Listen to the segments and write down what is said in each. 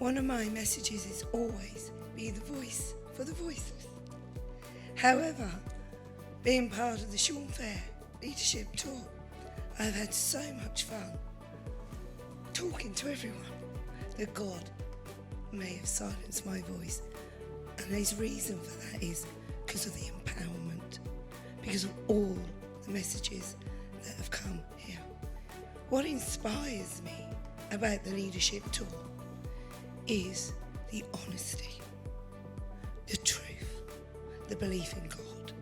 One of my messages is always be the voice for the voiceless. However, being part of the Sean Fair Leadership Tour, I've had so much fun talking to everyone that God may have silenced my voice. And his reason for that is because of the empowerment, because of all the messages that have come here. What inspires me about the Leadership Tour is the honesty, the truth, the belief in God,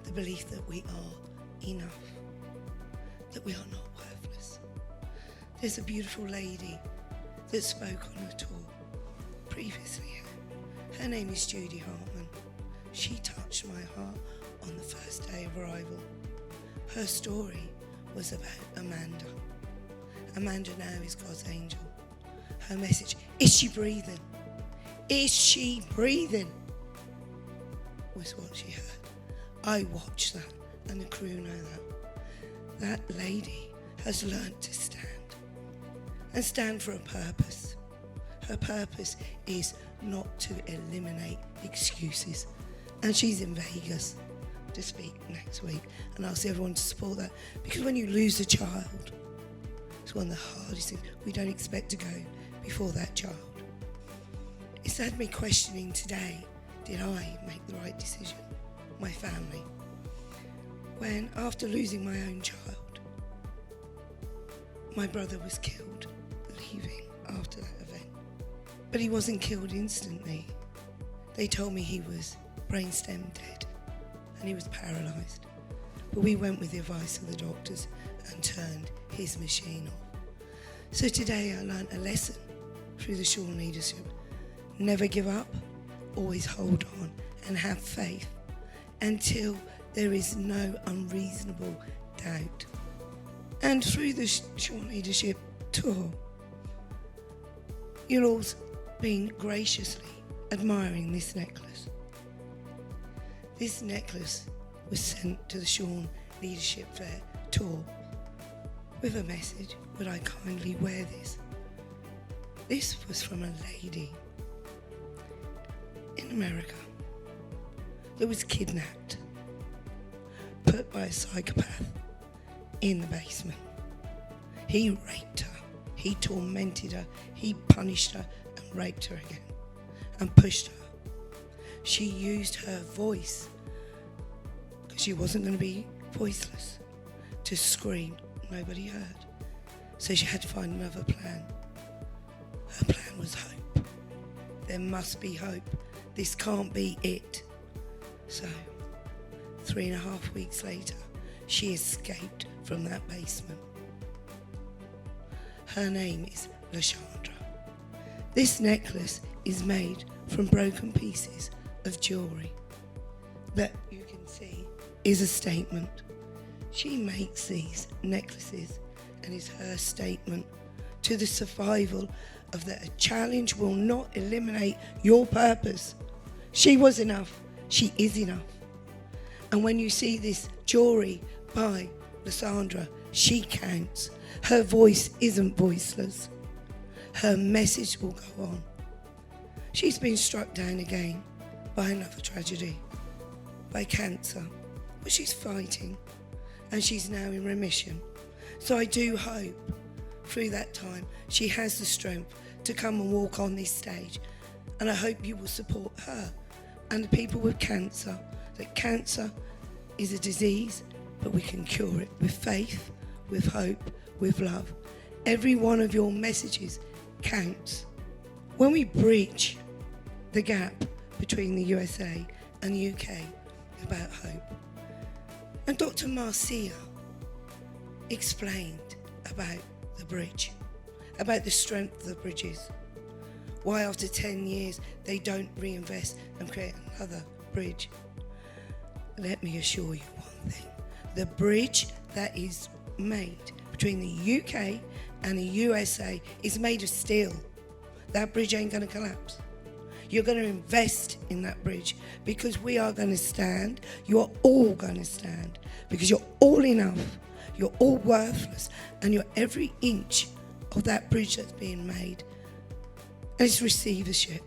the belief that we are enough, that we are not worthless. There's a beautiful lady that spoke on a tour previously. Her name is Judy Hartman. She touched my heart on the first day of arrival. Her story was about Amanda. Amanda now is God's angel. Her message, is she breathing? Is she breathing? Was what she heard. I watched that, and the crew know that. That lady has learnt to stand, and stand for a purpose. Her purpose is not to eliminate excuses. And she's in Vegas to speak next week, and I'll ask everyone to support that, because when you lose a child, it's one of the hardest things. We don't expect to go before that child. It's had me questioning today, did I make the right decision? My family. When, after losing my own child, my brother was killed leaving after that event. But he wasn't killed instantly. They told me he was brainstem dead and he was paralysed. But we went with the advice of the doctors and turned his machine off. So today I learned a lesson through the Sean Leadership. Never give up, always hold on and have faith until there is no unreasonable doubt. And through the Sean Leadership Tour, you'll all been graciously admiring this necklace. This necklace was sent to the Sean Leadership Fair Tour with a message, would I kindly wear this? This was from a lady in America that was kidnapped, put by a psychopath in the basement. He raped her, he tormented her, he punished her and raped her again and pushed her. She used her voice, because she wasn't going to be voiceless, to scream. Nobody heard. So she had to find another plan. Her plan was hope. There must be hope. This can't be it. So 3.5 weeks later, she escaped from that basement. Her name is Lashandra. This necklace is made from broken pieces of jewellery that you can see is a statement. She makes these necklaces and it's her statement to the survival of that a challenge will not eliminate your purpose. She was enough. She is enough. And when you see this jewellery by Lysandra, she counts. Her voice isn't voiceless. Her message will go on. She's been struck down again by another tragedy, by cancer, but she's fighting and she's now in remission. So I do hope through that time she has the strength to come and walk on this stage, and I hope you will support her and the people with cancer, that cancer is a disease, but we can cure it with faith, with hope, with love. Every one of your messages counts. When we bridge the gap between the USA and the UK about hope, and Dr. Marcia explained about the bridge, about the strength of the bridges, why after 10 years they don't reinvest and create another bridge. Let me assure you one thing, the bridge that is made between the UK and the USA is made of steel. That bridge ain't going to collapse. You're going to invest in that bridge, because we are going to stand. You are all going to stand, because you're all enough. You're all worthless, and you're every inch of that bridge that's being made And it's receivership.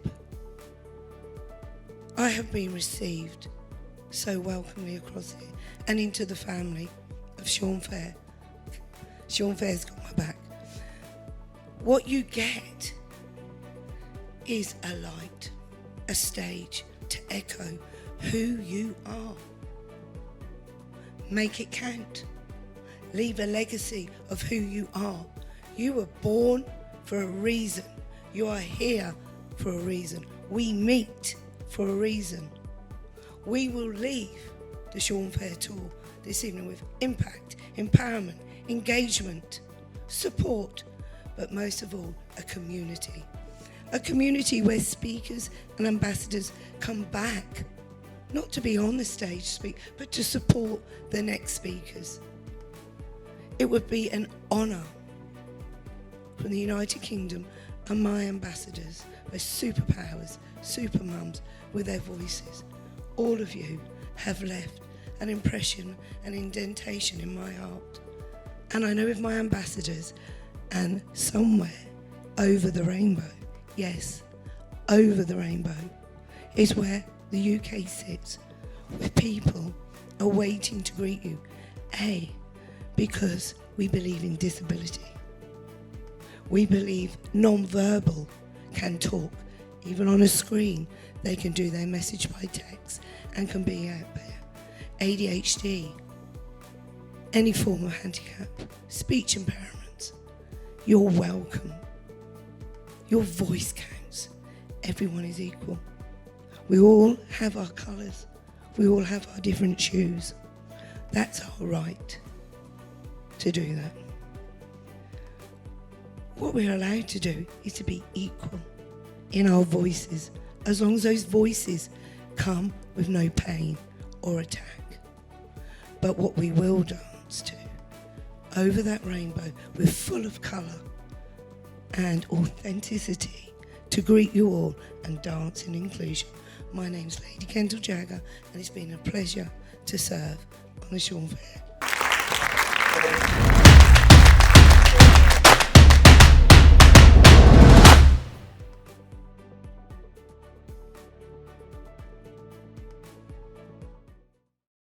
I have been received so welcomely across here and into the family of Sean Fair. Sean Fair's got my back. What you get is a light, a stage to echo who you are. Make it count. Leave a legacy of who you are. You were born for a reason. You are here for a reason. We meet for a reason. We will leave the Sean Fair Tour this evening with impact, empowerment, engagement, support, but most of all, a community. A community where speakers and ambassadors come back, not to be on the stage speak, but to support the next speakers. It would be an honour from the United Kingdom and my ambassadors, my superpowers, super mums with their voices. All of you have left an impression, an indentation in my heart. And I know with my ambassadors, and somewhere over the rainbow, yes, over the rainbow, is where the UK sits, with people are waiting to greet you. A, because we believe in disability. We believe non-verbal can talk. Even on a screen, they can do their message by text and can be out there. ADHD, any form of handicap, speech impairments, you're welcome. Your voice counts. Everyone is equal. We all have our colours. We all have our different shoes. That's our right to do that. What we're allowed to do is to be equal in our voices, as long as those voices come with no pain or attack. But what we will dance to, over that rainbow, we're full of colour and authenticity to greet you all and dance in inclusion. My name's Lady Kendal Jaggar, and it's been a pleasure to serve on the Sean Fair.